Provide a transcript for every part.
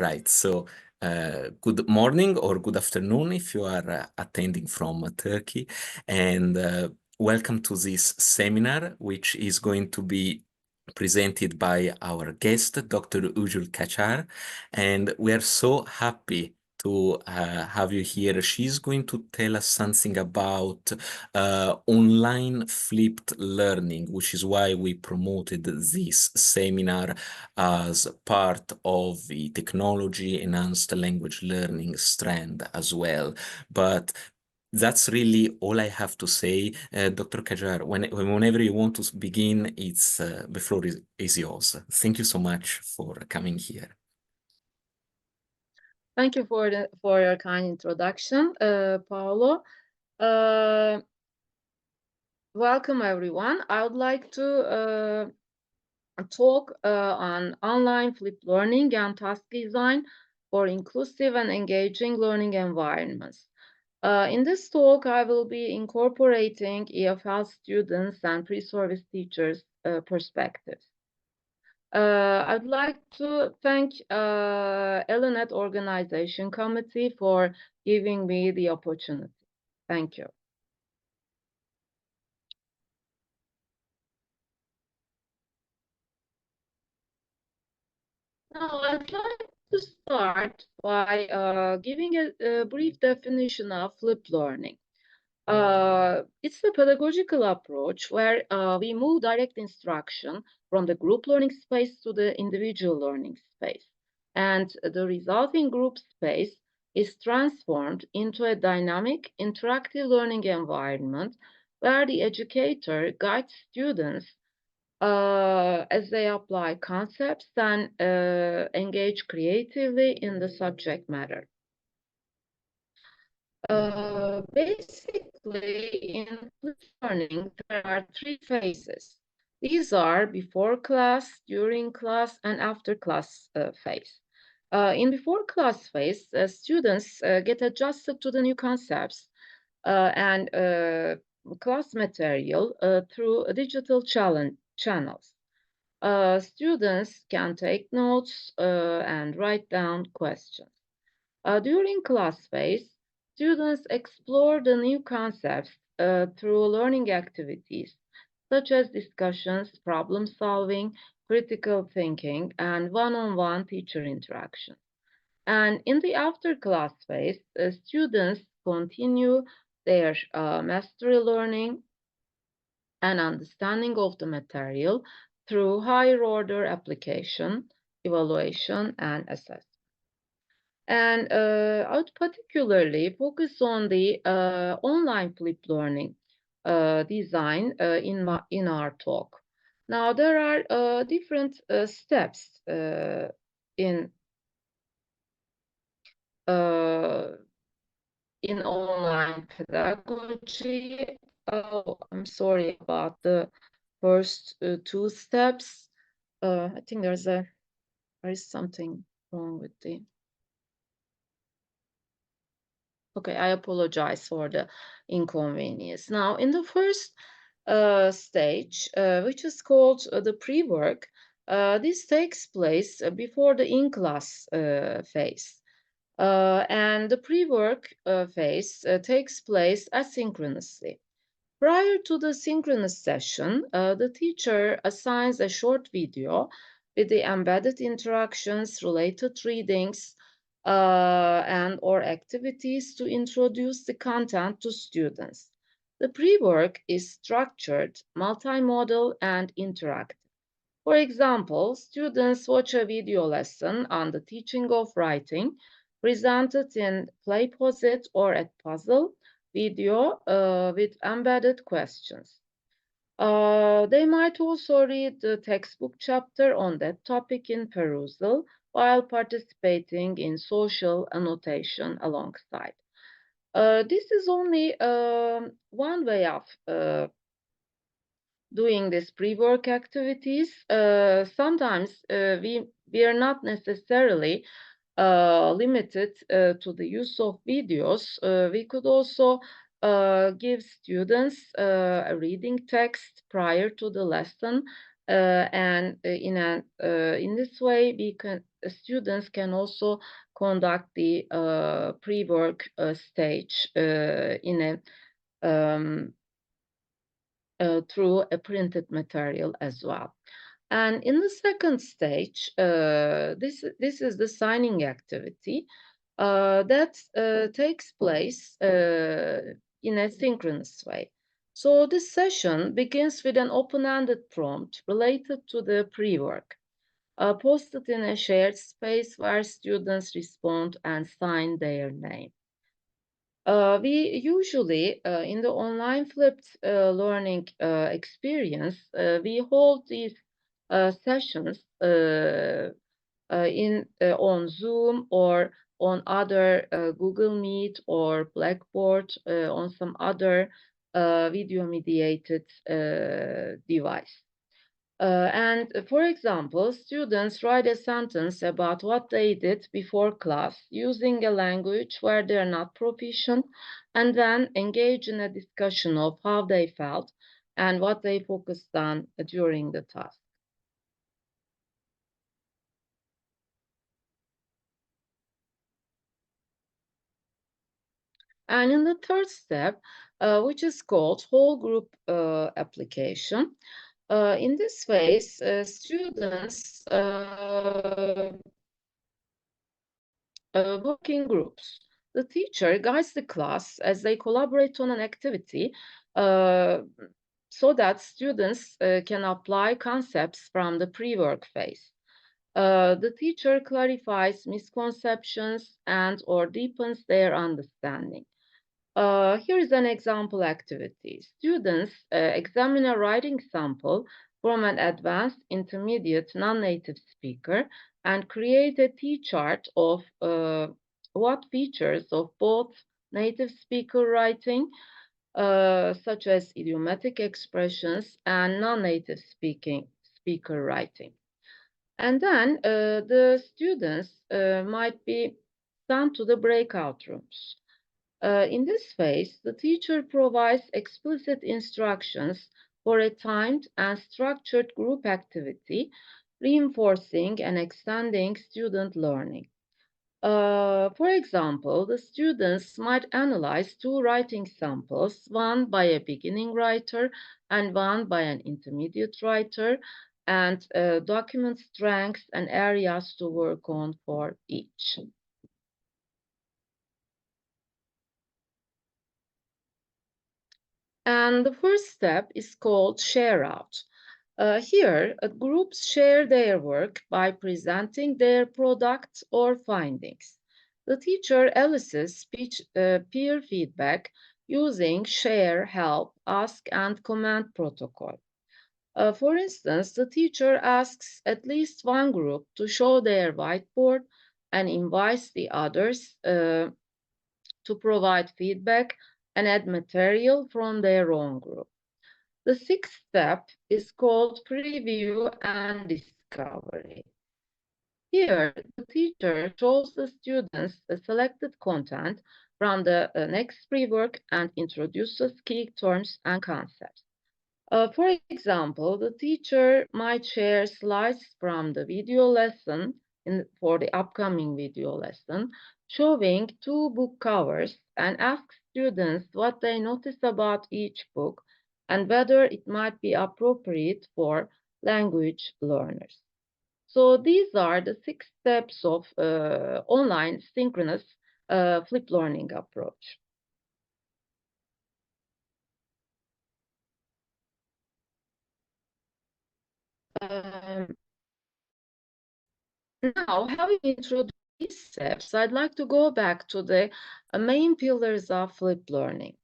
Right. So, good morning or good afternoon if you are attending from Turkey, and welcome to this seminar, which is going to be presented by our guest, Dr. Işıl Kaçar, and we are so happy to have you here. She's going to tell us something about online flipped learning, which is why we promoted this seminar as part of the technology enhanced language learning strand as well. But that's really all I have to say. Dr. Kajar, whenever you want to begin, the floor is yours. Thank you so much for coming here. Thank you for your kind introduction, Paolo. Welcome everyone. I would like to talk on online flipped learning and task design for inclusive and engaging learning environments. In this talk, I will be incorporating EFL students and pre-service teachers' perspectives. I'd like to thank ELINET Organization Committee for giving me the opportunity. Thank you. Now, I'd like to start by giving a brief definition of flipped learning. It's the pedagogical approach where we move direct instruction from the group learning space to the individual learning space. And the resulting group space is transformed into a dynamic, interactive learning environment where the educator guides students as they apply concepts and engage creatively in the subject matter. Basically, in learning, there are three phases. These are before class, during class, and after class phase. In before class phase, students get adjusted to the new concepts and class material through digital channels. Students can take notes and write down questions. During class phase, students explore the new concepts through learning activities such as discussions, problem solving, critical thinking, and one-on-one teacher interaction. And in the after class phase, students continue their mastery learning and understanding of the material through higher order application, evaluation, and assessment. And I would particularly focus on the online flipped learning design in our talk. Now, there are different steps in online pedagogy. Oh, I'm sorry about the first two steps. I think there is something wrong with the. Okay, I apologize for the inconvenience. Now, in the first stage, which is called the pre-work, this takes place before the in-class phase. And the pre-work phase takes place asynchronously. Prior to the synchronous session, the teacher assigns a short video with the embedded interactions, related readings, and or activities to introduce the content to students. The pre-work is structured, multimodal, and interactive. For example, students watch a video lesson on the teaching of writing presented in Playposit or at Puzzle video with embedded questions. They might also read the textbook chapter on that topic in perusal while participating in social annotation alongside. This is only one way of doing this pre-work activities. Sometimes we are not necessarily limited to the use of videos. We could also give students a reading text prior to the lesson, and in this way students can also conduct the pre-work stage in through a printed material as well. And in the second stage, this is the signing activity that takes place in a synchronous way. So this session begins with an open-ended prompt related to the pre-work, posted in a shared space where students respond and sign their name. We usually, in the online flipped learning experience, we hold these sessions on Zoom or on other Google Meet or Blackboard, on some other video-mediated device. And for example, students write a sentence about what they did before class using a language where they are not proficient, and then engage in a discussion of how they felt and what they focused on during the task. And in the third step, which is called whole group application, in this phase, students work in groups. The teacher guides the class as they collaborate on an activity so that students can apply concepts from the pre-work phase. The teacher clarifies misconceptions and/or deepens their understanding. Here is an example activity. Students examine a writing sample from an advanced intermediate non-native speaker and create a T-chart of what features of both native speaker writing, such as idiomatic expressions, and non-native speaker writing. And then the students might be sent to the breakout rooms. In this phase, the teacher provides explicit instructions for a timed and structured group activity, reinforcing and extending student learning. For example, the students might analyze two writing samples, one by a beginning writer and one by an intermediate writer, and document strengths and areas to work on for each. And the first step is called share out. Here, groups share their work by presenting their product or findings. The teacher elicits peer feedback using share, help, ask, and comment protocol. For instance, the teacher asks at least one group to show their whiteboard and invites the others to provide feedback and add material from their own group. The sixth step is called preview and discovery. Here, the teacher shows the students the selected content from the next pre-work and introduces key terms and concepts. For example, the teacher might share slides from the video lesson for the upcoming video lesson, showing two book covers, and ask students what they notice about each book and whether it might be appropriate for language learners. So these are the 6 steps of online synchronous flipped learning approach. Now, having introduced these steps, I'd like to go back to the main pillars of flipped learning.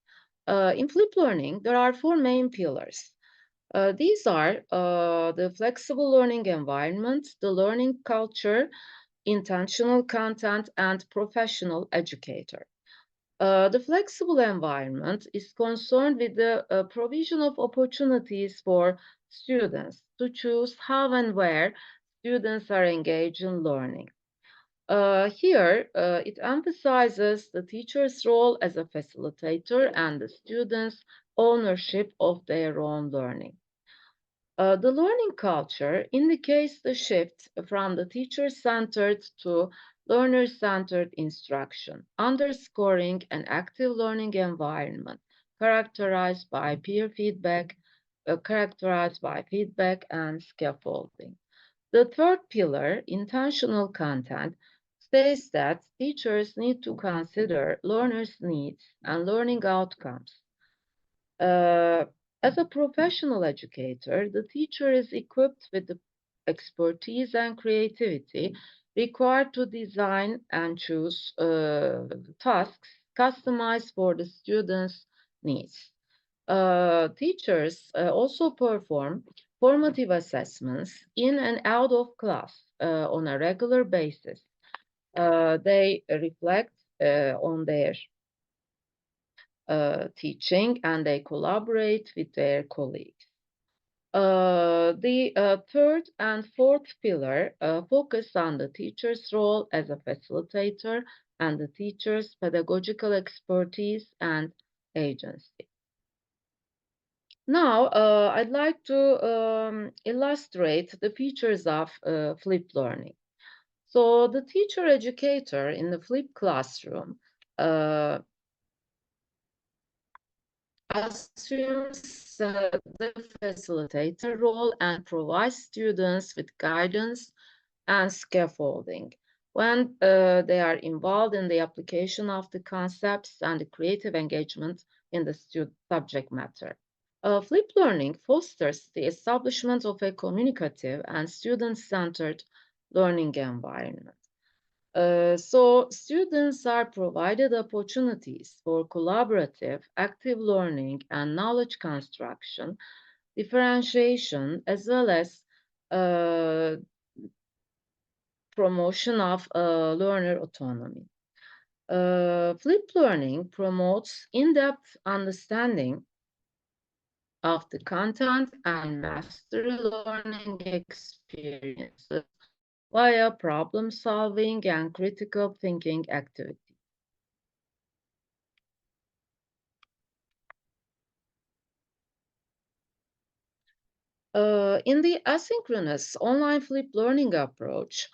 In flipped learning, there are 4 main pillars. These are the flexible learning environment, the learning culture, intentional content, and professional educator. The flexible environment is concerned with the provision of opportunities for students to choose how and where students are engaged in learning. Here, it emphasizes the teacher's role as a facilitator and the students' ownership of their own learning. The learning culture indicates the shift from the teacher-centered to learner-centered instruction, underscoring an active learning environment characterized by feedback and scaffolding. The third pillar, intentional content, states that teachers need to consider learners' needs and learning outcomes. As a professional educator, the teacher is equipped with the expertise and creativity required to design and choose tasks customized for the students' needs. Teachers also perform formative assessments in and out of class on a regular basis. They reflect on their teaching and they collaborate with their colleagues. The third and fourth pillar focus on the teacher's role as a facilitator and the teacher's pedagogical expertise and agency. Now, I'd like to illustrate the features of flipped learning. So the teacher educator in the flipped classroom assumes the facilitator role and provides students with guidance and scaffolding when they are involved in the application of the concepts and the creative engagement in the subject matter. Flipped learning fosters the establishment of a communicative and student-centered learning environment. So students are provided opportunities for collaborative, active learning and knowledge construction, differentiation, as well as promotion of learner autonomy. Flipped learning promotes in-depth understanding of the content and mastery learning experiences via problem solving and critical thinking activities. In the asynchronous online flipped learning approach,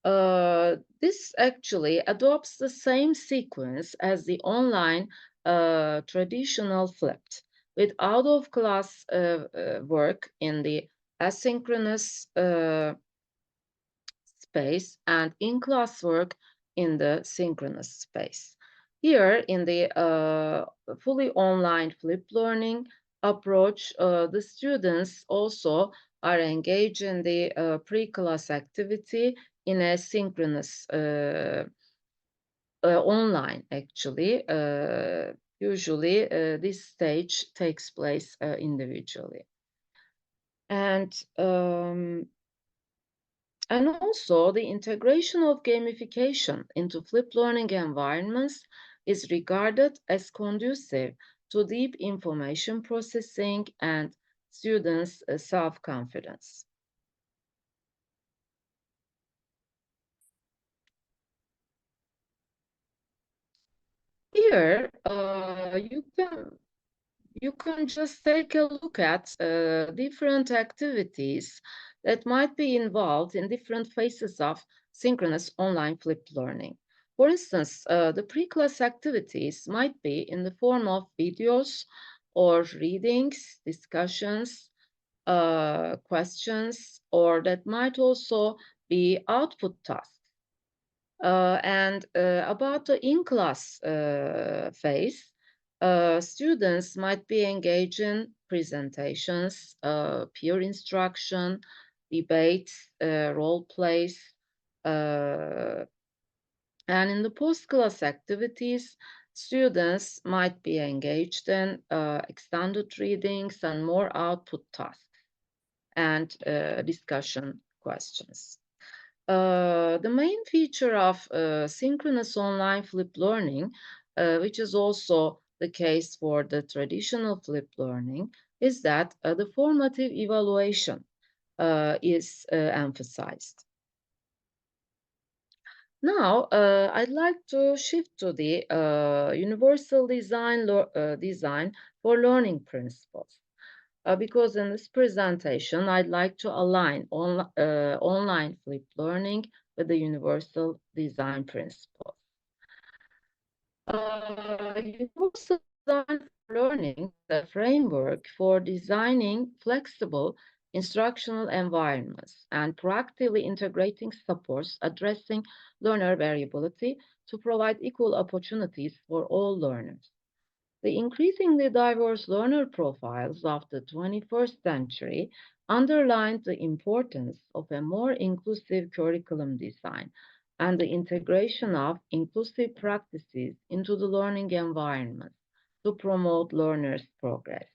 this actually adopts the same sequence as the online traditional flipped, with out-of-class work in the asynchronous space and in-class work in the synchronous space. Here, in the fully online flipped learning approach, the students also are engaged in the pre-class activity in a synchronous online, actually. Usually, this stage takes place individually. And also, the integration of gamification into flipped learning environments is regarded as conducive to deep information processing and students' self-confidence. Here, you can just take a look at different activities that might be involved in different phases of synchronous online flipped learning. For instance, the pre-class activities might be in the form of videos or readings, discussions, questions, or that might also be output tasks. And about the in-class phase, students might be engaged in presentations, peer instruction, debates, role plays, and in the post-class activities, students might be engaged in extended readings and more output tasks and discussion questions. The main feature of synchronous online flipped learning, which is also the case for the traditional flipped learning, is that the formative evaluation is emphasized. Now, I'd like to shift to the universal design for learning principles. because in this presentation, I'd like to align online flipped learning with the universal design principles. Universal design for learning is a framework for designing flexible instructional environments and proactively integrating supports addressing learner variability to provide equal opportunities for all learners. The increasingly diverse learner profiles of the 21st century underline the importance of a more inclusive curriculum design and the integration of inclusive practices into the learning environment to promote learners' progress.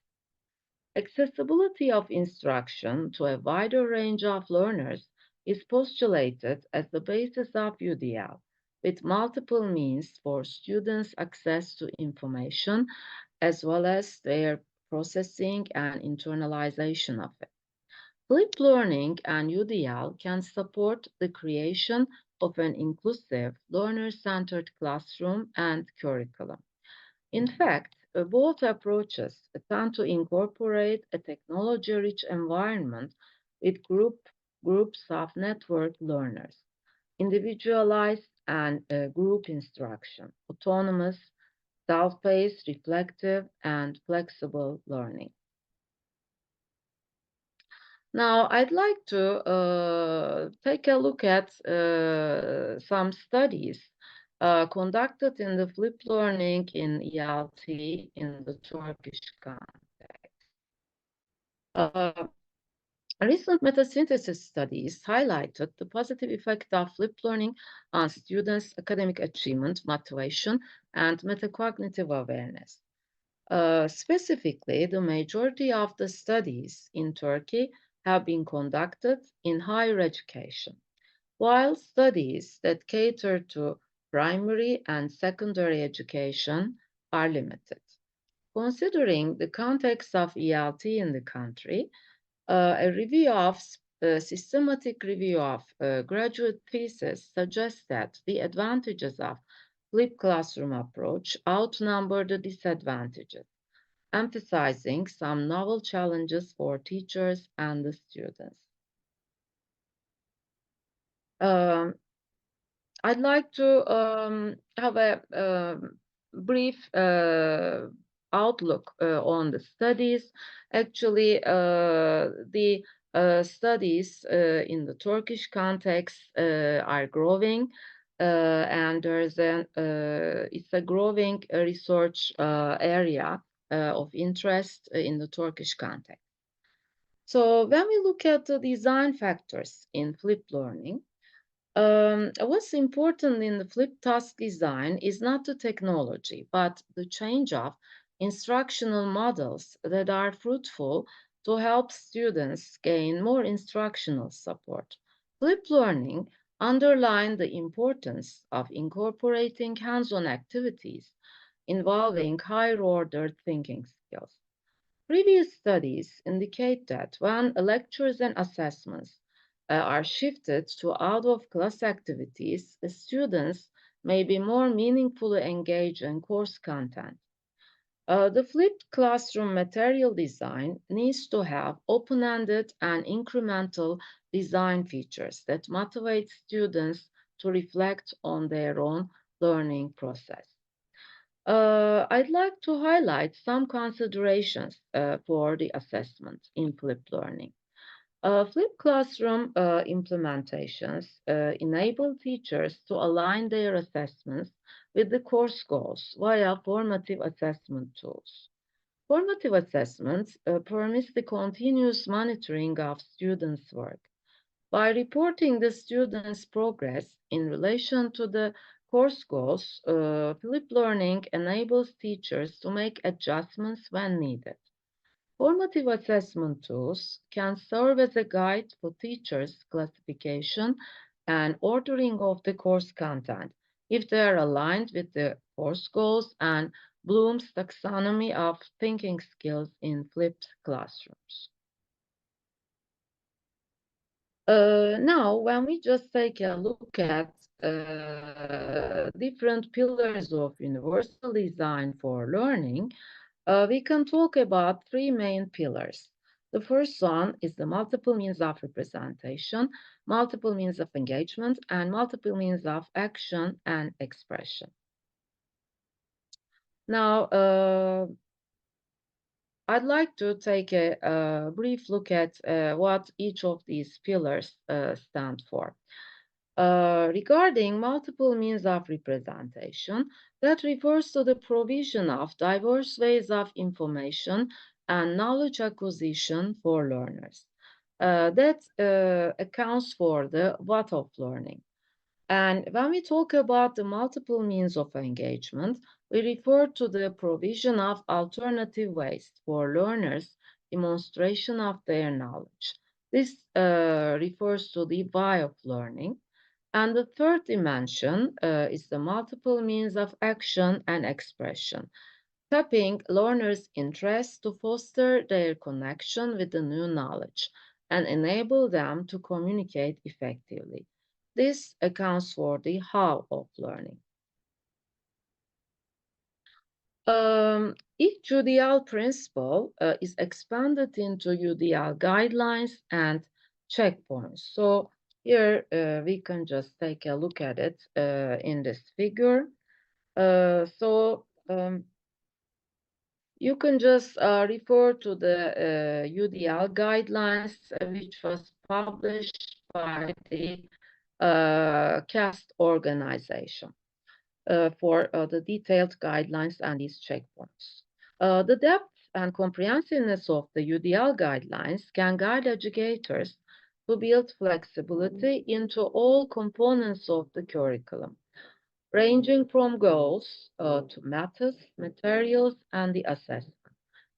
Accessibility of instruction to a wider range of learners is postulated as the basis of UDL, with multiple means for students' access to information, as well as their processing and internalization of it. Flipped learning and UDL can support the creation of an inclusive, learner-centered classroom and curriculum. In fact, both approaches tend to incorporate a technology-rich environment with groups of networked learners, individualized and group instruction, autonomous, self-paced, reflective, and flexible learning. Now, I'd like to take a look at some studies conducted in the flipped learning in ELT in the Turkish context. Recent metasynthesis studies highlighted the positive effect of flipped learning on students' academic achievement, motivation, and metacognitive awareness. Specifically, the majority of the studies in Turkey have been conducted in higher education, while studies that cater to primary and secondary education are limited. Considering the context of ELT in the country, a systematic review of graduate thesis suggests that the advantages of flipped classroom approach outnumber the disadvantages, emphasizing some novel challenges for teachers and the students. I'd like to have a brief outlook on the studies. Actually, the studies in the Turkish context are growing, and it's a growing research area of interest in the Turkish context. So when we look at the design factors in flipped learning, what's important in the flipped task design is not the technology, but the change of instructional models that are fruitful to help students gain more instructional support. Flipped learning underlined the importance of incorporating hands-on activities involving higher-order thinking skills. Previous studies indicate that when lectures and assessments are shifted to out-of-class activities, the students may be more meaningfully engaged in course content. The flipped classroom material design needs to have open-ended and incremental design features that motivate students to reflect on their own learning process. I'd like to highlight some considerations for the assessment in flipped learning. Flipped classroom implementations enable teachers to align their assessments with the course goals via formative assessment tools. Formative assessments permits the continuous monitoring of students' work. By reporting the students' progress in relation to the course goals, flipped learning enables teachers to make adjustments when needed. Formative assessment tools can serve as a guide for teachers' classification and ordering of the course content if they are aligned with the course goals and Bloom's taxonomy of thinking skills in flipped classrooms. Now, when we just take a look at different pillars of universal design for learning, we can talk about three main pillars. The first one is the multiple means of representation, multiple means of engagement, and multiple means of action and expression. Now, I'd like to take a brief look at what each of these pillars stand for. Regarding multiple means of representation, that refers to the provision of diverse ways of information and knowledge acquisition for learners. That accounts for the what of learning. And when we talk about the multiple means of engagement, we refer to the provision of alternative ways for learners' demonstration of their knowledge. This refers to the why of learning. And the third dimension is the multiple means of action and expression, tapping learners' interest to foster their connection with the new knowledge and enable them to communicate effectively. This accounts for the how of learning. Each UDL principle is expanded into UDL guidelines and checkpoints. So here we can just take a look at it in this figure. You can just refer to the UDL guidelines, which was published by the CAST organization for the detailed guidelines and these checkpoints. The depth and comprehensiveness of the UDL guidelines can guide educators to build flexibility into all components of the curriculum, ranging from goals to methods, materials, and the assessment,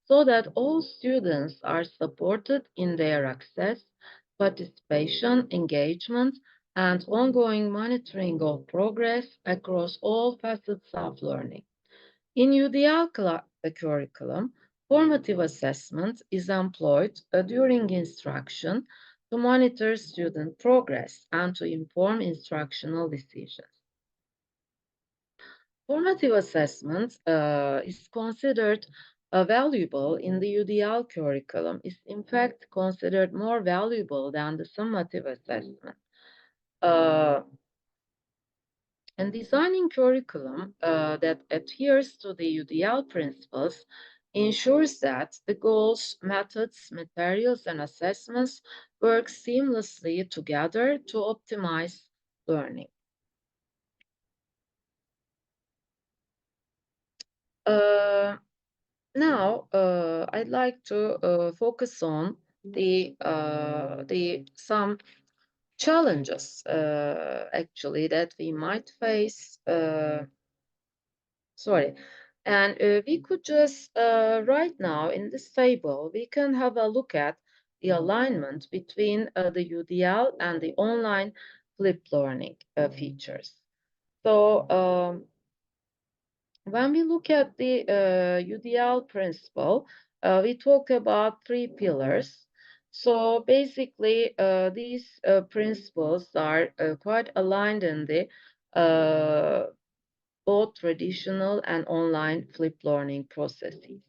so that all students are supported in their access, participation, engagement, and ongoing monitoring of progress across all facets of learning. In UDL curriculum, formative assessment is employed during instruction to monitor student progress and to inform instructional decisions. Formative assessment is considered valuable in the UDL curriculum, is in fact considered more valuable than the summative assessment. Uh, and designing curriculum that adheres to the UDL principles ensures that the goals, methods, materials, and assessments work seamlessly together to optimize learning. Now, I'd like to focus on the some challenges actually that we might face. Sorry, and we could just right now in this table we can have a look at the alignment between the UDL and the online flipped learning features. So. When we look at the UDL principle, we talk about three pillars. So basically, these principles are quite aligned in the both traditional and online flipped learning processes.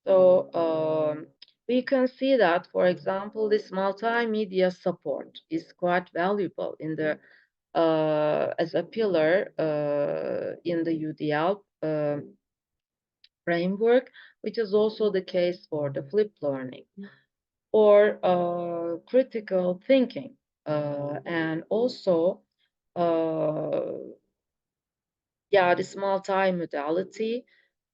So we can see that, for example, this multimedia support is quite valuable in the as a pillar in the UDL framework, which is also the case for the flipped learning, or critical thinking, and also, uh, yeah, this multimodality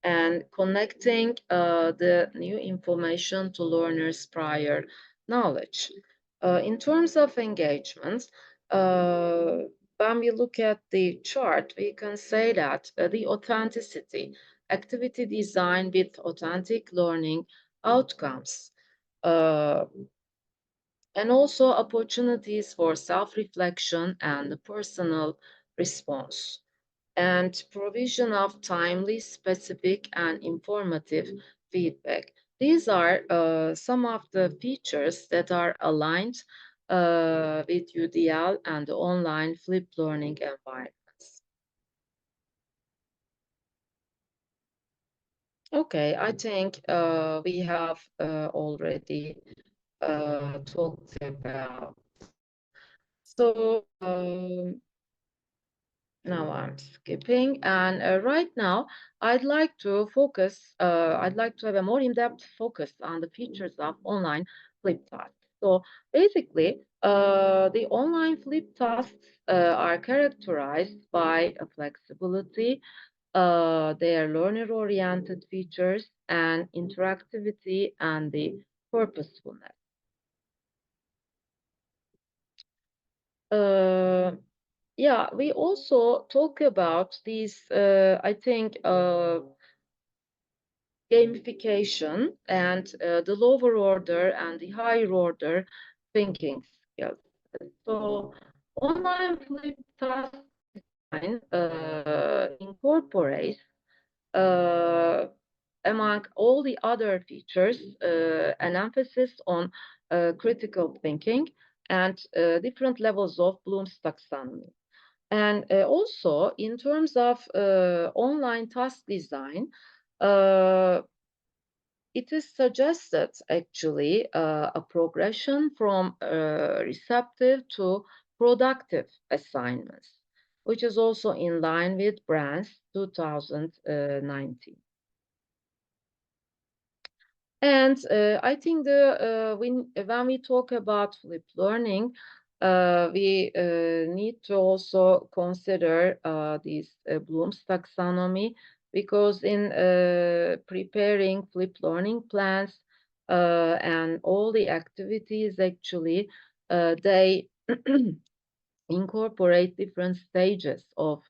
and connecting the new information to learners' prior knowledge. In terms of engagement, uh, when we look at the chart, we can say that the authenticity, activity design with authentic learning outcomes, uh, and also opportunities for self-reflection and personal response, and provision of timely, specific, and informative feedback. These are some of the features that are aligned with UDL and the online flipped learning environments. Okay, I think we have already talked about. So now I'm skipping, and right now I'd like to focus. I'd like to have a more in-depth focus on the features of online flip tasks. So basically, the online flip tasks are characterized by a flexibility, their learner-oriented features, and interactivity and the purposefulness. Uh, yeah, we also talk about these, I think, gamification and the lower order and the higher order thinking skills. So online flip task design incorporates uh, among all the other features an emphasis on critical thinking and different levels of Bloom's taxonomy. And also in terms of online task design, uh, it is suggested actually a progression from receptive to productive assignments, which is also in line with Brand's 2019. And I think when we talk about flipped learning, we need to also consider this Bloom's taxonomy, because in preparing flipped learning plans and all the activities, actually, they incorporate different stages of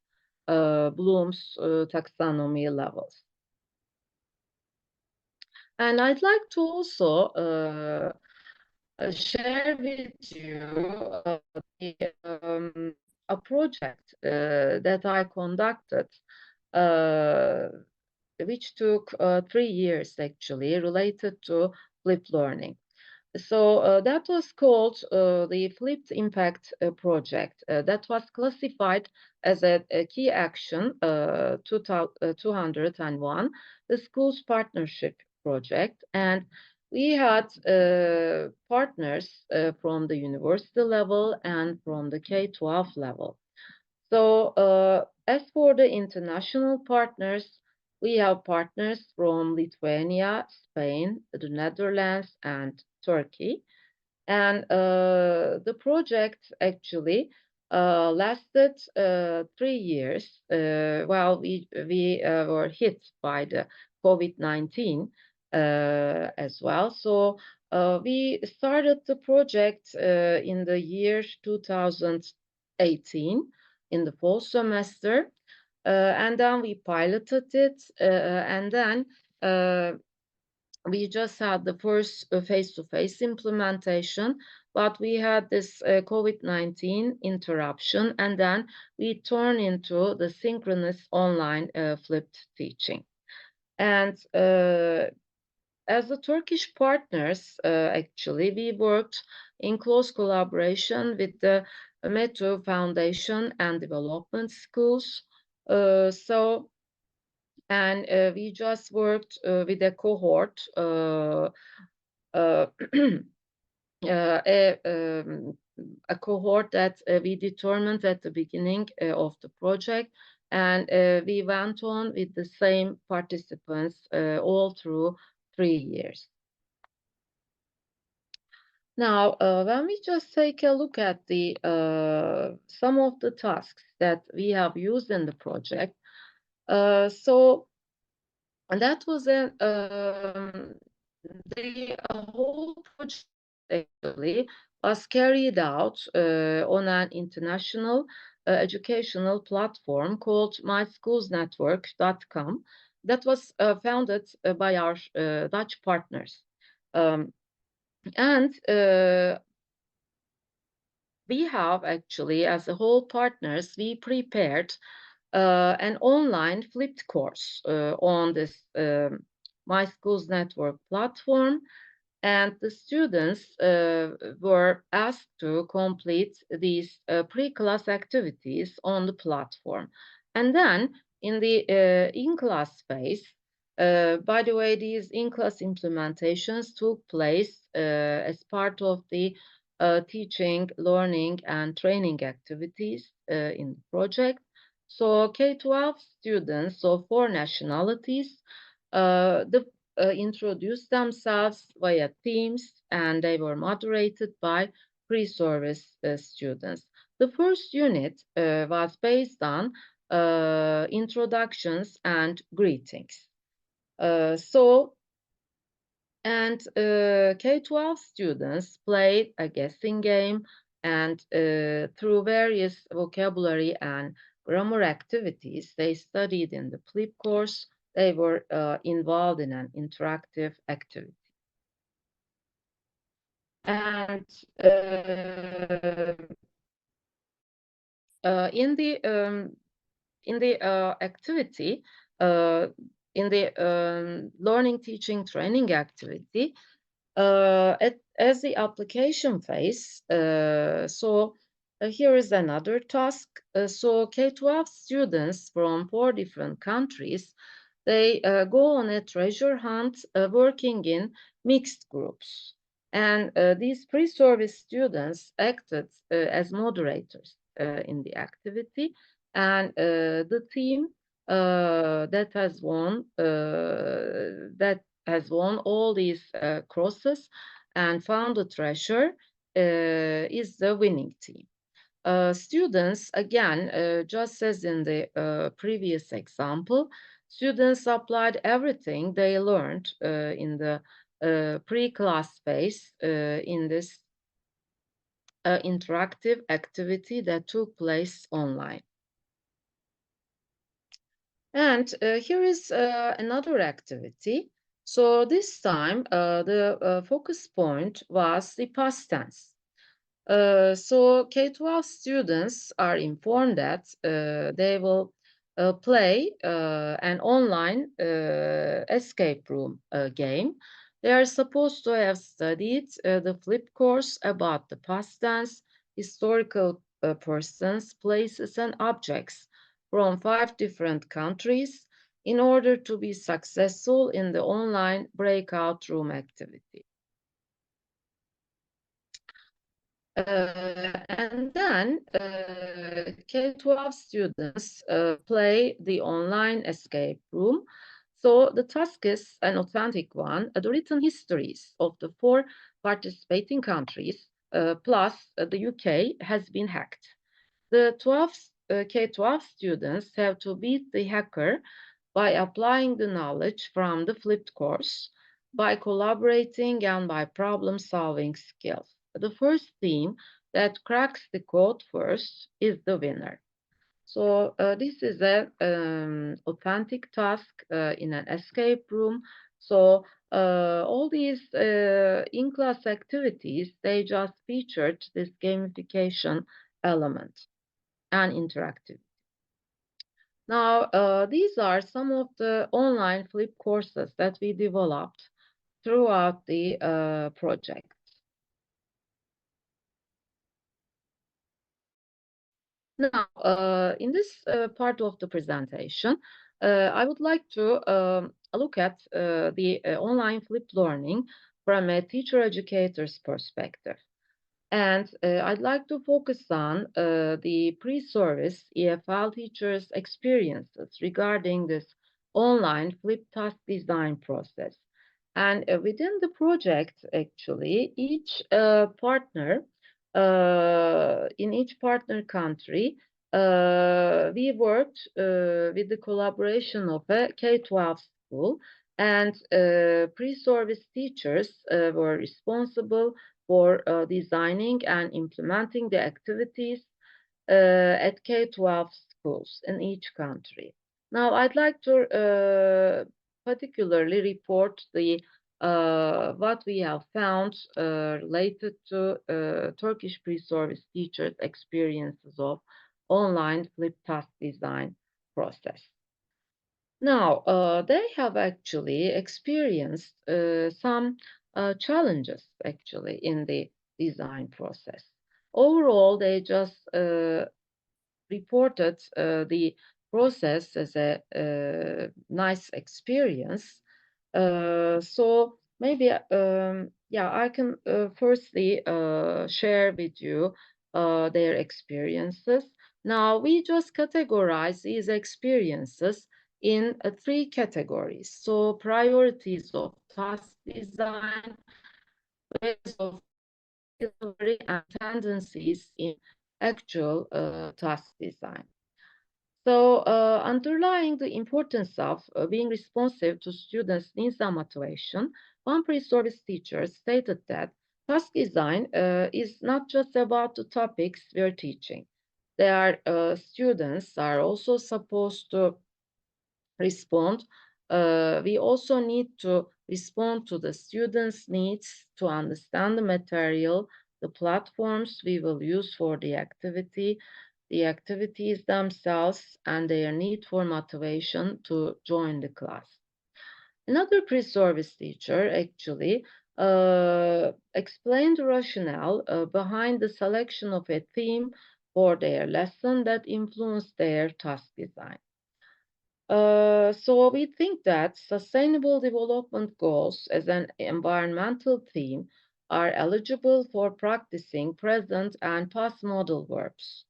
Bloom's taxonomy levels. And I'd like to also share with you a project that I conducted, uh, which took 3 years actually, related to flipped learning. So that was called the Flipped Impact Project. That was classified as a key action 201, the Schools Partnership Project. And we had partners from the university level and from the K-12 level. So as for the international partners, we have partners from Lithuania, Spain, the Netherlands, and Turkey. And the project actually lasted 3 years while we were hit by the COVID-19 as well. So we started the project in the year 2018 in the fall semester, and then we piloted it, and then we just had the first face-to-face implementation, but we had this COVID-19 interruption, and then we turned into the synchronous online flipped teaching. And as the Turkish partners, actually, we worked in close collaboration with the Metu Foundation and Development Schools. And we just worked with a cohort, uh, a, a cohort that we determined at the beginning of the project, and we went on with the same participants all through 3 years. Now, when we just take a look at the some of the tasks that we have used in the project, so and that was the whole project actually was carried out on an international educational platform called myschoolsnetwork.com that was founded by our Dutch partners. And we have actually, as a whole partners, we prepared an online flipped course on this My Schools Network platform, and the students were asked to complete these pre-class activities on the platform. And then in the in-class phase, By the way, these in-class implementations took place as part of the teaching, learning, and training activities in the project. So K-12 students of 4 nationalities introduced themselves via teams, and they were moderated by pre-service students. The first unit was based on introductions and greetings. K-12 students played a guessing game, and through various vocabulary and grammar activities they studied in the flip course, they were involved in an interactive activity. And in the activity, in the learning, teaching, training activity, as the application phase, here is another task. So K-12 students from 4 different countries, they go on a treasure hunt working in mixed groups. And these pre-service students acted as moderators in the activity. And the team that has won all these crosses and found the treasure is the winning team. Students, again, just as in the previous example, students applied everything they learned in the pre-class phase in this interactive activity that took place online. And here is another activity. So this time, the focus point was the past tense. So K-12 students are informed that they will play an online escape room game. They are supposed to have studied the flip course about the past tense, historical persons, places, and objects from 5 different countries in order to be successful in the online breakout room activity. And then K-12 students play the online escape room. So the task is an authentic one. The written histories of the 4 participating countries plus the UK has been hacked. The K-12 students have to beat the hacker by applying the knowledge from the flipped course, by collaborating, and by problem-solving skills. The first team that cracks the code first is the winner. So this is an authentic task in an escape room. So all these in-class activities, they just featured this gamification element and interactivity. Now, these are some of the online flip courses that we developed throughout the project. Now, in this part of the presentation, I would like to look at the online flipped learning from a teacher-educator's perspective. And I'd like to focus on the pre-service EFL teachers' experiences regarding this online flipped task design process. And within the project, actually, each partner, in each partner country, we worked with the collaboration of a K-12 school, and pre-service teachers were responsible for designing and implementing the activities at K-12 schools in each country. Now, I'd like to particularly report the what we have found related to Turkish pre-service teachers' experiences of online flip task design process. Now, they have actually experienced some challenges actually in the design process. Overall, they just reported the process as a nice experience. So maybe, yeah, I can firstly share with you their experiences. Now, we just categorize these experiences in three categories. So, priorities of task design, ways of delivery, and tendencies in actual task design. So, underlying the importance of being responsive to students' needs and motivation, one pre-service teacher stated that task design is not just about the topics we're teaching. Students are also supposed to respond. We also need to respond to the students' needs to understand the material, the platforms we will use for the activities themselves, and their need for motivation to join the class. Another pre-service teacher actually explained the rationale behind the selection of a theme for their lesson that influenced their task design. So we think that sustainable development goals as an environmental theme are eligible for practicing present and past modal verbs.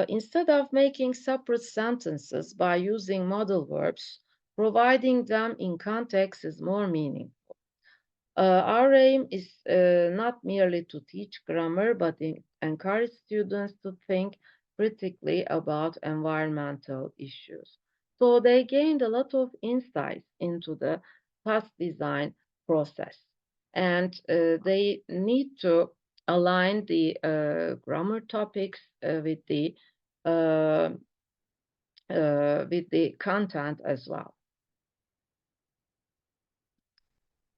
Instead of making separate sentences by using modal verbs, providing them in context is more meaningful. Our aim is not merely to teach grammar, but encourage students to think critically about environmental issues. So they gained a lot of insights into the task design process, and they need to align the grammar topics uh, with the content as well.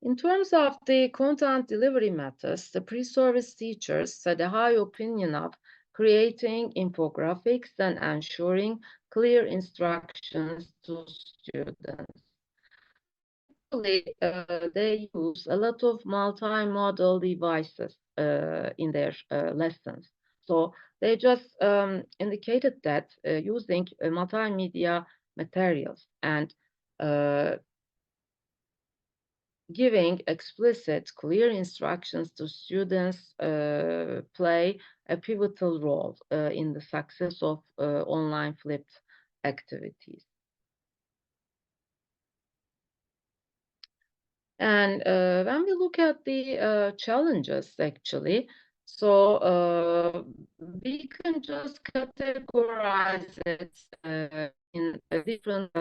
In terms of the content delivery methods, the pre-service teachers had a high opinion of creating infographics and ensuring clear instructions to students. Actually, they use a lot of multimodal devices in their lessons. So they just indicated that using multimedia materials and uh, giving explicit, clear instructions to students play a pivotal role in the success of online flipped activities. And when we look at the challenges, actually, so we can just categorize it in different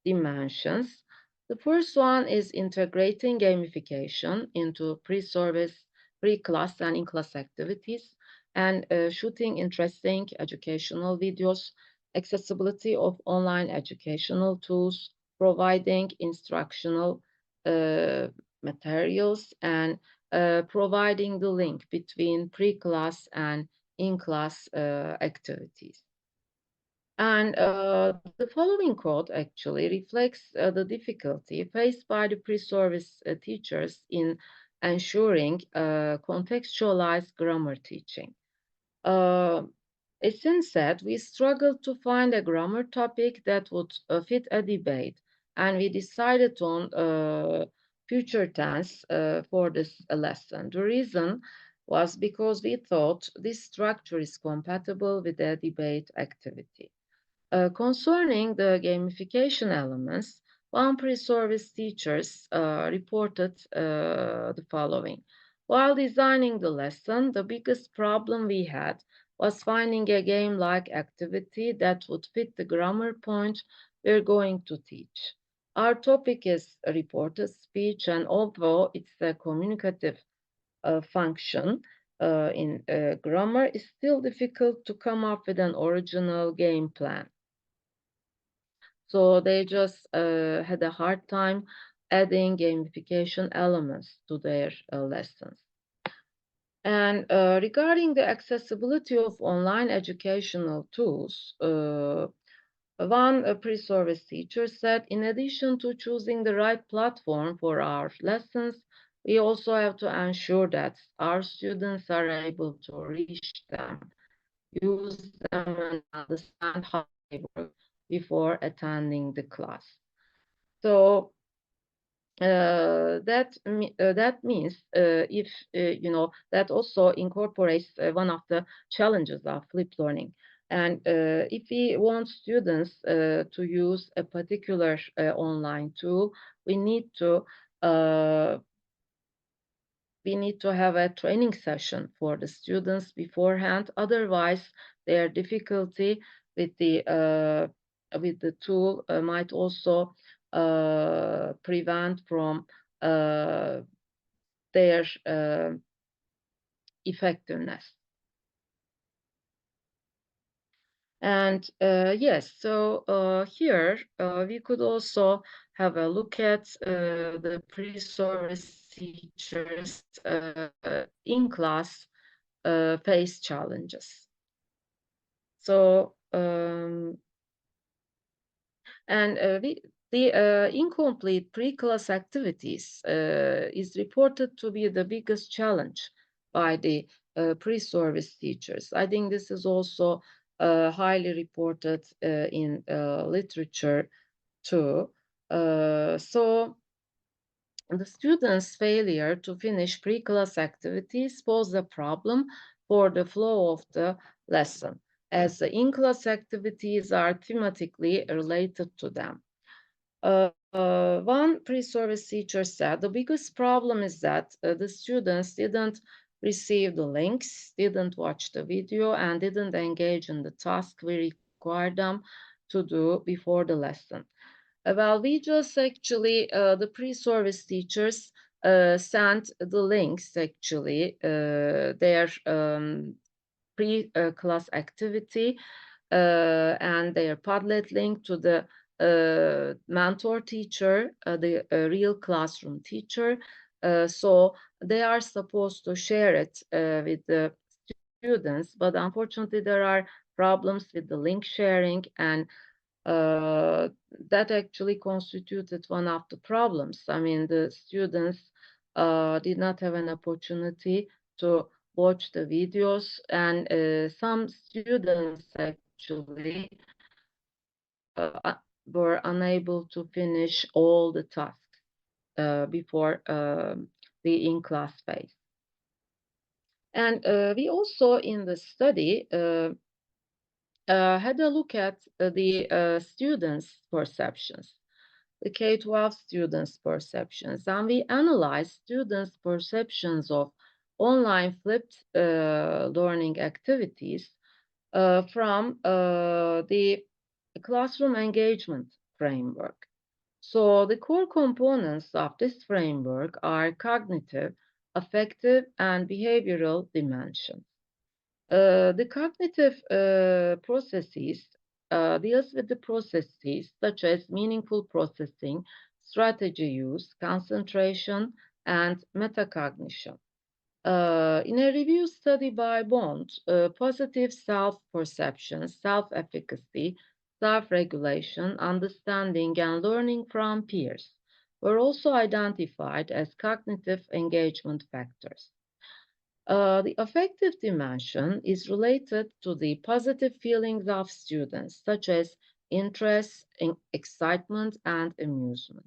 dimensions. The first one is integrating gamification into pre-service, pre-class, and in-class activities, and shooting interesting educational videos, accessibility of online educational tools, providing instructional materials, and providing the link between pre-class and in-class activities. And the following quote actually reflects the difficulty faced by the pre-service teachers in ensuring contextualized grammar teaching. Uh, Since said, we struggled to find a grammar topic that would fit a debate, and we decided on future tense for this lesson. The reason was because we thought this structure is compatible with a debate activity. Concerning the gamification elements, one pre-service teachers reported the following. While designing the lesson, the biggest problem we had was finding a game-like activity that would fit the grammar point we're going to teach. Our topic is reported speech, and although it's a communicative function in grammar, it's still difficult to come up with an original game plan. So they just had a hard time adding gamification elements to their lessons. And regarding the accessibility of online educational tools, one pre-service teacher said, in addition to choosing the right platform for our lessons, we also have to ensure that our students are able to reach them use them and understand how they work before attending the class. So that means if that also incorporates one of the challenges of flipped learning. And if we want students to use a particular online tool, we need to have a training session for the students beforehand. Otherwise, their difficulty with the tool might also prevent from their effectiveness. And yes, so here we could also have a look at the pre-service teachers in class face challenges. So the incomplete pre-class activities is reported to be the biggest challenge by the pre-service teachers. I think this is also highly reported in literature too. So the students' failure to finish pre-class activities pose a problem for the flow of the lesson, as the in-class activities are thematically related to them. One pre-service teacher said the biggest problem is that the students didn't receive the links, didn't watch the video, and didn't engage in the task we required them to do before the lesson. Well, we just actually, the pre-service teachers sent the links, actually, their pre-class activity and their Padlet link to the mentor teacher, the real classroom teacher. So they are supposed to share it with the students, but unfortunately there are problems with the link sharing, and that actually constituted one of the problems. I mean, the students did not have an opportunity to watch the videos, and some students actually were unable to finish all the tasks before the in-class phase. And we also in the study had a look at the students' perceptions, the K-12 students' perceptions, and we analyzed students' perceptions of online flipped learning activities from the classroom engagement framework. So the core components of this framework are cognitive, affective, and behavioral dimensions. The cognitive processes deals with the processes such as meaningful processing, strategy use, concentration, and metacognition. In a review study by Bond, positive self-perception, self-efficacy, self-regulation, understanding, and learning from peers were also identified as cognitive engagement factors. The affective dimension is related to the positive feelings of students, such as interest, excitement, and amusement.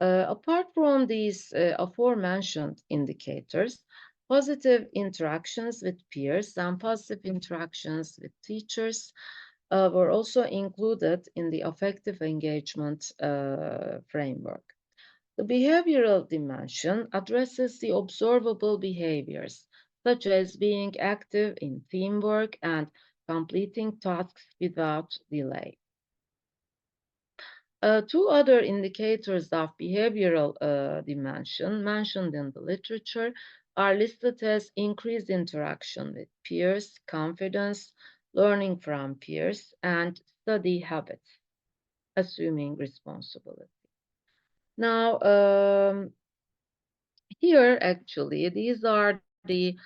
Apart from these aforementioned indicators, positive interactions with peers and positive interactions with teachers were also included in the affective engagement framework. The behavioral dimension addresses the observable behaviors, such as being active in teamwork and completing tasks without delay. Two other indicators of behavioral dimension mentioned in the literature are listed as increased interaction with peers, confidence, learning from peers, and study habits, assuming responsibility. Now, here actually, these are the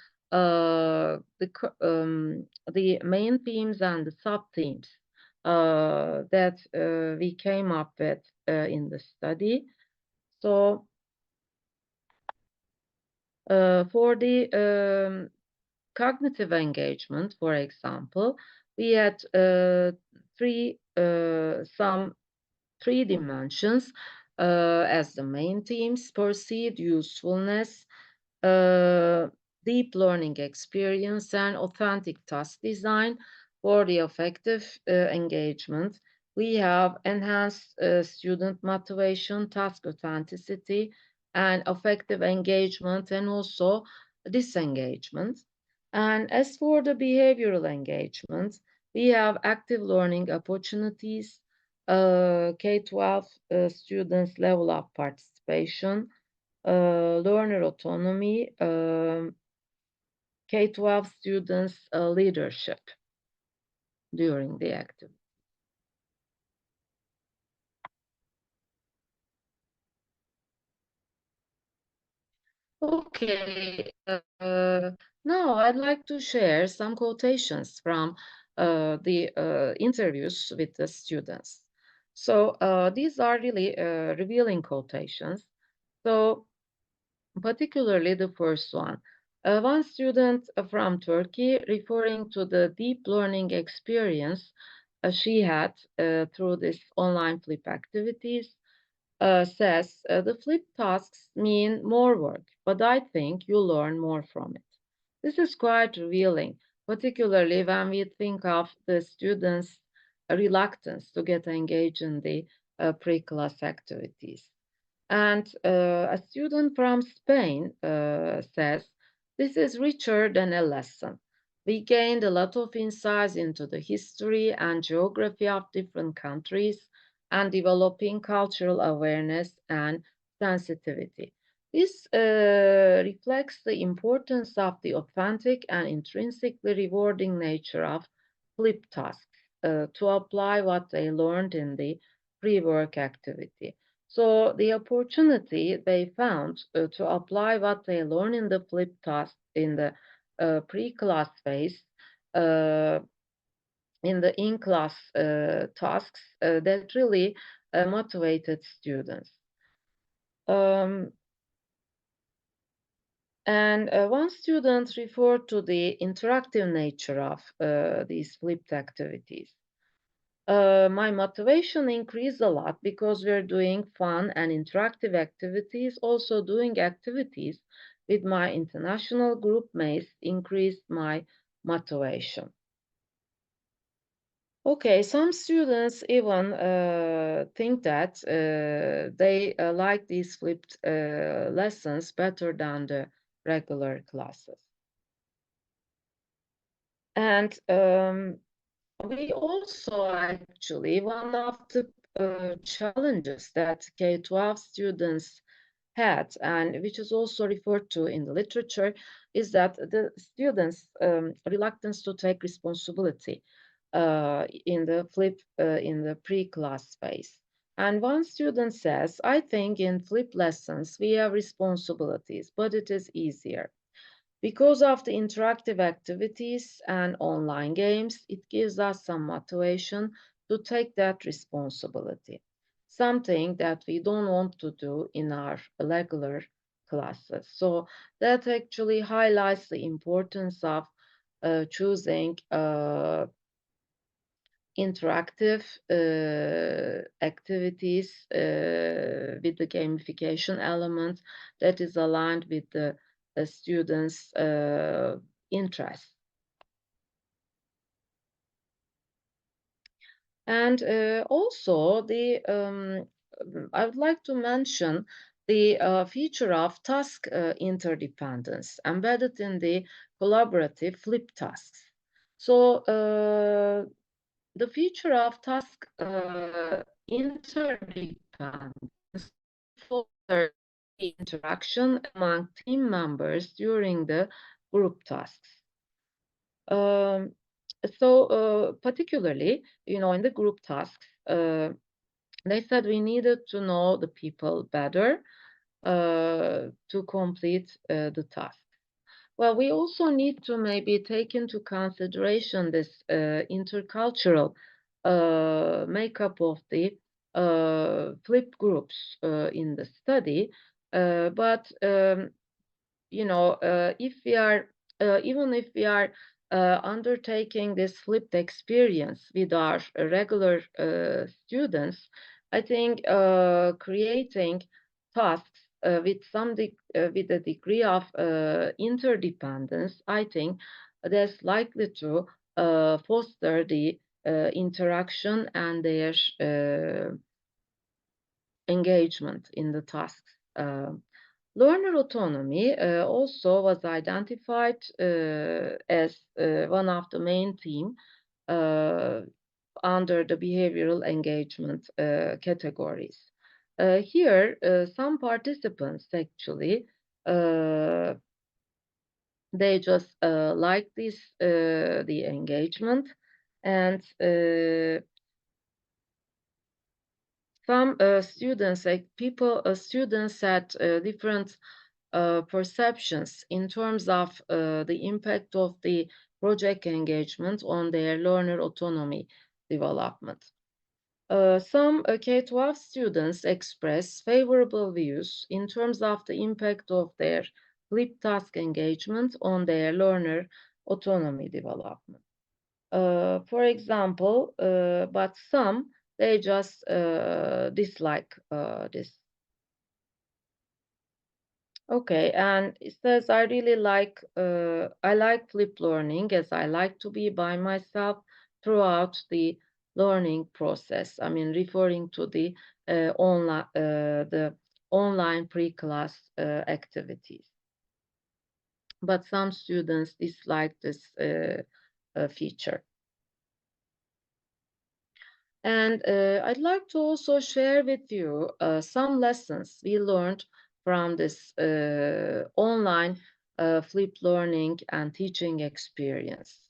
main themes and the sub-themes that we came up with in the study. So for the cognitive engagement, for example, we had some three dimensions as the main themes: perceived usefulness, uh, deep learning experience, and authentic task design. For the effective engagement, we have enhanced student motivation, task authenticity, and effective engagement, and also disengagement. And as for the behavioral engagement, we have active learning opportunities, K-12 students level up participation, learner autonomy, K-12 students leadership during the activity. Okay, now I'd like to share some quotations from the interviews with the students. So these are really revealing quotations. So particularly the first one. One student from Turkey, referring to the deep learning experience she had through this online flip activities, says the flip tasks mean more work, but I think you learn more from it. This is quite revealing, particularly when we think of the students' reluctance to get engaged in the pre-class activities. And a student from Spain says, this is richer than a lesson. We gained a lot of insights into the history and geography of different countries and developing cultural awareness and sensitivity. This reflects the importance of the authentic and intrinsically rewarding nature of flip tasks to apply what they learned in the pre-work activity. So the opportunity they found to apply what they learn in the flip task in the pre-class phase, uh, in the in-class tasks, that really motivated students. Um, and one student referred to the interactive nature of these flipped activities. My motivation increased a lot because we're doing fun and interactive activities. Also, doing activities with my international group mates increased my motivation. Okay, some students even think that they like these flipped lessons better than the regular classes. And we also actually, one of the challenges that K-12 students had, and which is also referred to in the literature, is that the students' reluctance to take responsibility in the pre-class phase. And one student says, I think in flip lessons we have responsibilities, but it is easier. Because of the interactive activities and online games, it gives us some motivation to take that responsibility, something that we don't want to do in our regular classes. So that actually highlights the importance of choosing interactive activities with the gamification element that is aligned with the students' interest. And also, I would like to mention the feature of task interdependence embedded in the collaborative flip tasks. So the feature of task interdependence fosters interaction among team members during the group tasks. Particularly, in the group tasks, they said we needed to know the people better to complete the task. Well, we also need to maybe take into consideration this intercultural makeup of the flip groups in the study. But if we are even if we are undertaking this flipped experience with our regular students, I think creating tasks with a degree of interdependence, I think that's likely to foster the interaction and their engagement in the tasks. Learner autonomy also was identified as one of the main themes under the behavioral engagement categories. Here, some participants actually they just like this the engagement, and some students, like students had different perceptions in terms of the impact of the project engagement on their learner autonomy development. Some K-12 students express favorable views in terms of the impact of their flipped task engagement on their learner autonomy development. For example, but some they just dislike this. Okay, and it says I really like I like flipped learning as I like to be by myself throughout the learning process. I mean, referring to the online pre-class activities. But some students dislike this feature. And I'd like to also share with you some lessons we learned from this online flipped learning and teaching experience.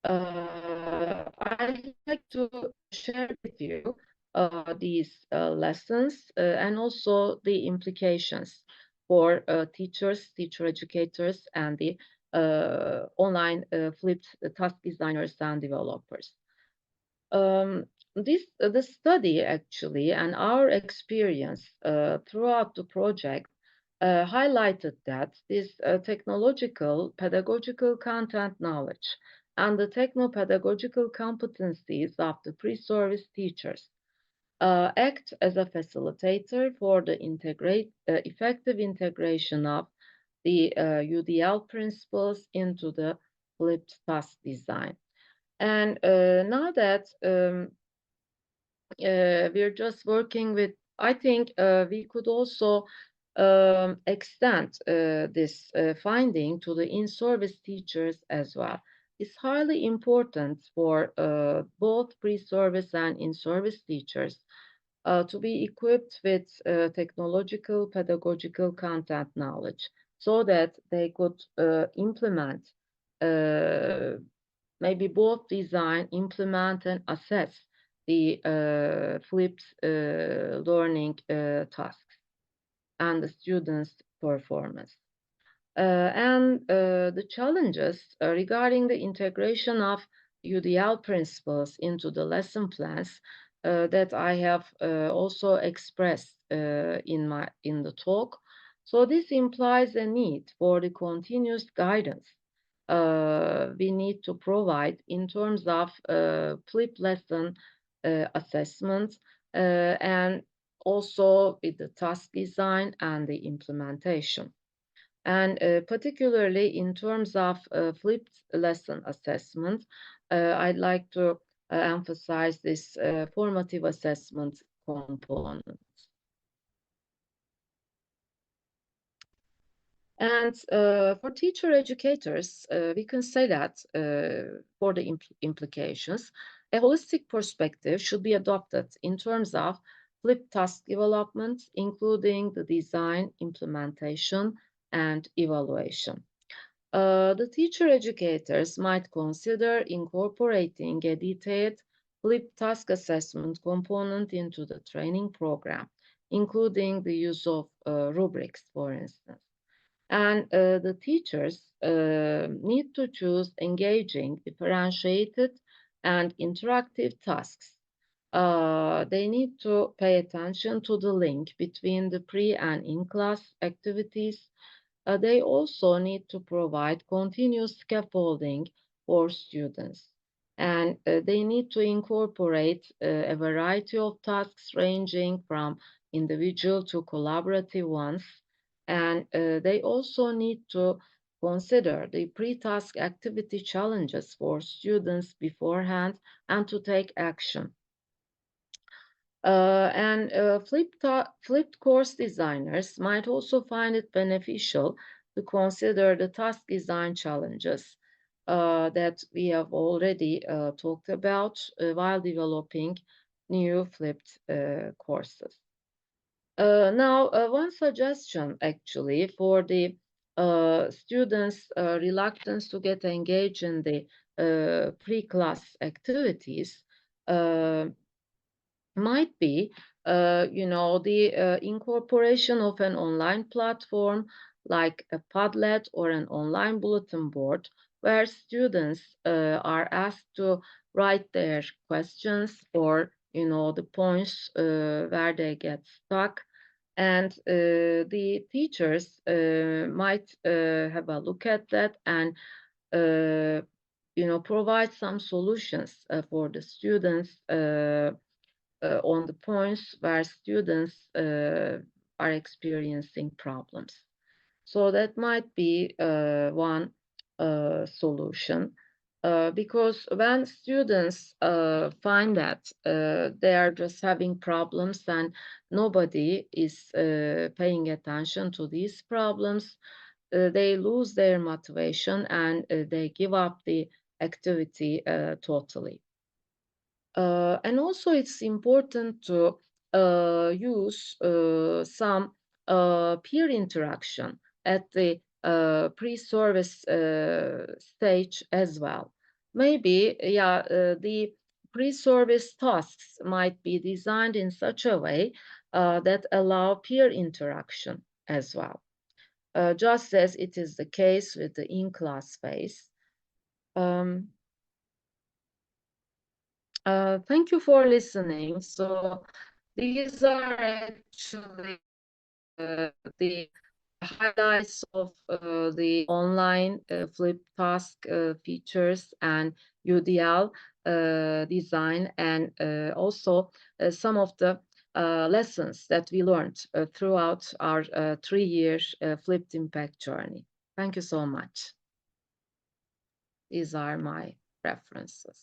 I'd like to share with you these lessons and also the implications for teachers, teacher educators, and the online flipped task designers and developers. The study actually and our experience throughout the project highlighted that this technological pedagogical content knowledge and the techno-pedagogical competencies of the pre-service teachers act as a facilitator for the effective integration of the UDL principles into the flipped task design. And now that we're just working with, I think we could also extend this finding to the in-service teachers as well. It's highly important for both pre-service and in-service teachers to be equipped with technological, pedagogical content knowledge so that they could implement maybe both design, implement, and assess the flipped learning tasks and the students' performance. And the challenges regarding the integration of UDL principles into the lesson plans that I have also expressed in the talk. So this implies a need for the continuous guidance we need to provide in terms of flipped lesson assessment and also with the task design and the implementation. And particularly in terms of flipped lesson assessment, I'd like to emphasize this formative assessment component. And for teacher educators, we can say that for the implications, a holistic perspective should be adopted in terms of flipped task development, including the design, implementation, and evaluation. The teacher educators might consider incorporating a detailed flipped task assessment component into the training program, including the use of rubrics, for instance. And the teachers need to choose engaging, differentiated, and interactive tasks. They need to pay attention to the link between the pre and in-class activities they also need to provide continuous scaffolding for students. And they need to incorporate a variety of tasks ranging from individual to collaborative ones. And they also need to consider the pre-task activity challenges for students beforehand and to take action. Flipped course designers might also find it beneficial to consider the task design challenges that we have already talked about while developing new flipped courses. Now, one suggestion actually for the students' reluctance to get engaged in the pre-class activities might be, the incorporation of an online platform like a Padlet or an online bulletin board where students are asked to write their questions or, the points where they get stuck. And the teachers might have a look at that and provide some solutions for the students on the points where students are experiencing problems. So that might be one solution. Because when students find that they are just having problems and nobody is paying attention to these problems, they lose their motivation and they give up the activity totally. And also it's important to use some peer interaction at the pre-service stage as well. Maybe, the pre-service tasks might be designed in such a way that allow peer interaction as well, just as it is the case with the in-class phase. Thank you for listening. So these are actually the highlights of the online flip task features and UDL design, and also some of the lessons that we learned throughout our 3-year flipped impact journey. Thank you so much. These are my references.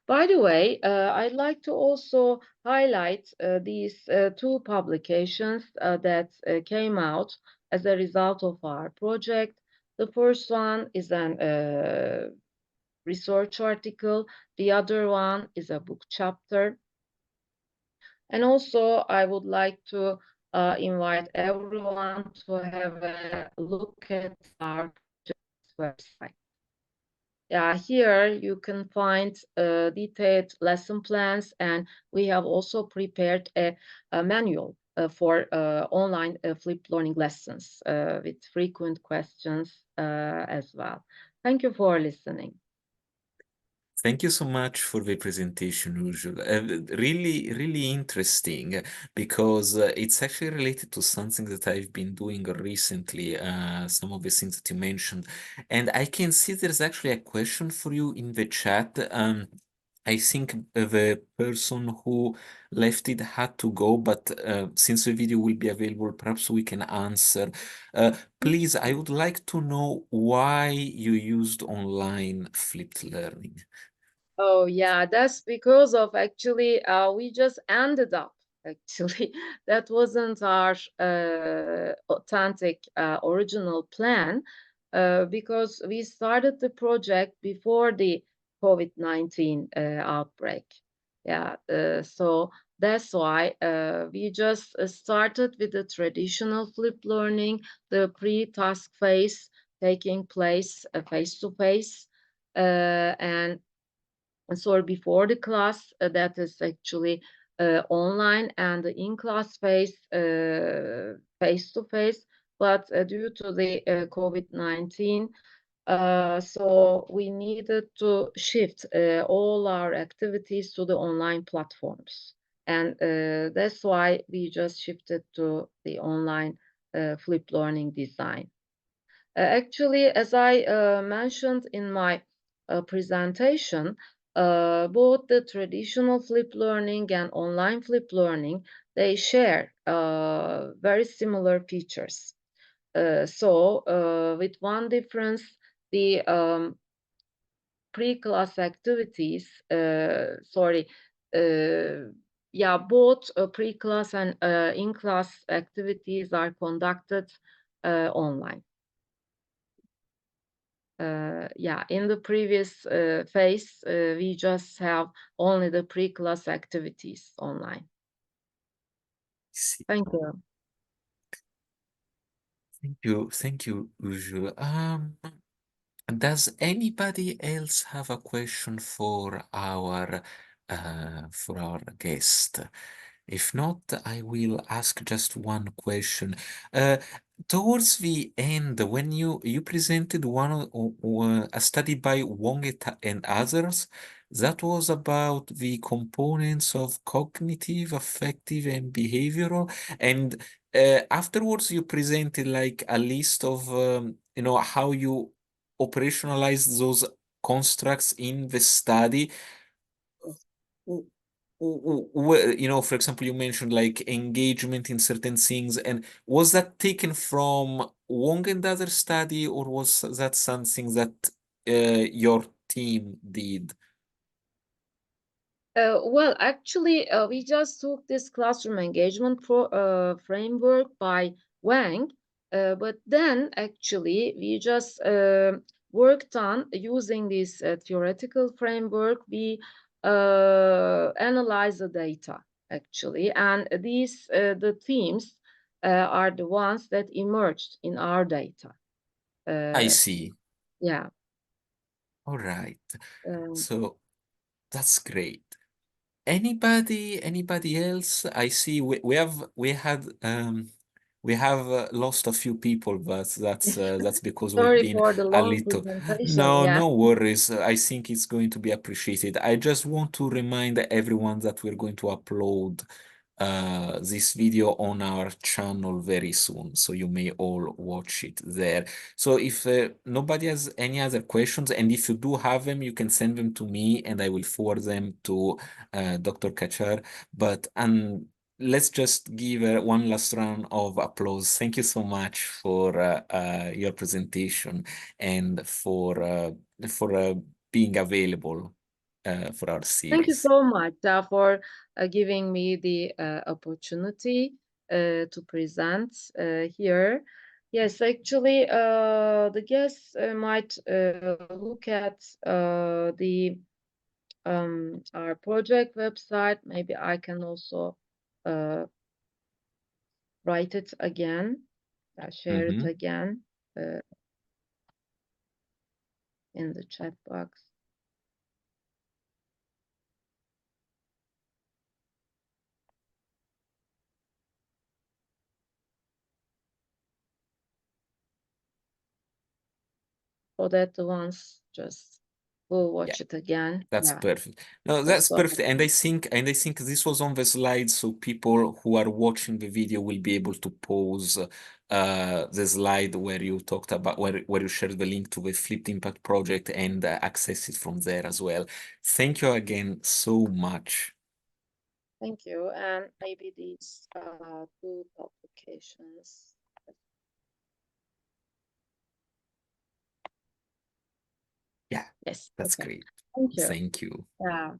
By the way, I'd like to also highlight these 2 publications that came out as a result of our project. The first one is an research article. The other one is a book chapter. And also, I would like to invite everyone to have a look at our website. Here you can find detailed lesson plans, and we have also prepared a manual for online flipped learning lessons with frequent questions as well. Thank you for listening. Thank you so much for the presentation, Usual. Really, really interesting because it's actually related to something that I've been doing recently, some of the things that you mentioned. And I can see there's actually a question for you in the chat. I think the person who left it had to go, but since the video will be available, perhaps we can answer. Please, I would like to know why you used online flipped learning. Oh yeah, that's because of actually we just ended up actually that wasn't our authentic original plan because we started the project before the COVID-19 outbreak. So that's why we just started with the traditional flipped learning, the pre-task phase taking place face-to-face, and so before the class, that is actually online, and the in-class phase face-to-face. But due to the COVID-19, so we needed to shift all our activities to the online platforms. And that's why we just shifted to the online flipped learning design. Actually, as I mentioned in my presentation, both the traditional flip learning and online flip learning, they share very similar features. With one difference, the pre-class activities, yeah, both pre-class and in-class activities are conducted online. Yeah, in the previous phase, we just have only the pre-class activities online. See. Thank you. Thank you, Uju. Does anybody else have a question for our guest? If not, I will ask just one question. Towards the end, when you presented a study by and others, that was about the components of cognitive, affective, and behavioral. And afterwards, you presented like a list of how you operationalize those constructs in the study. W- for example, you mentioned like engagement in certain things, and was that taken from Wong and other study, or was that something that your team did? Well, actually, we just took this classroom engagement framework by Wang, but then actually we just worked on using this theoretical framework. We analyze the data actually, and the themes are the ones that emerged in our data. I Uh, see. yeah. All right. Um, So that's great. Anybody else? I see we have lost a few people, but that's because we've Sorry been for the a long little. presentation. No, Yeah. no worries. I think it's going to be appreciated. I just want to remind everyone that we're going to upload this video on our channel very soon, so you may all watch it there. So if nobody has any other questions, and if you do have them, you can send them to me and I will forward them to Dr. Kaçar. But let's just give one last round of applause. Thank you so much for your presentation and for being available for our Thank you series. so much for giving me the opportunity to present here. Yes, actually, the guests might look at the our project website. Maybe I can also uh, write it again, share it Mhm. again uh, in the chat box. So that the ones just will Yeah. watch it again. That's Yeah, perfect. No, just that's go perfect. ahead. And I think this was on the slide, so people who are watching the video will be able to pause the slide where you talked about where you shared the link to the Flipped Impact project and access it from there as well. Thank you again so much. Thank you. And maybe these two publications. Yeah, Yes. that's Okay. great. Thank you. Thank you. Yeah.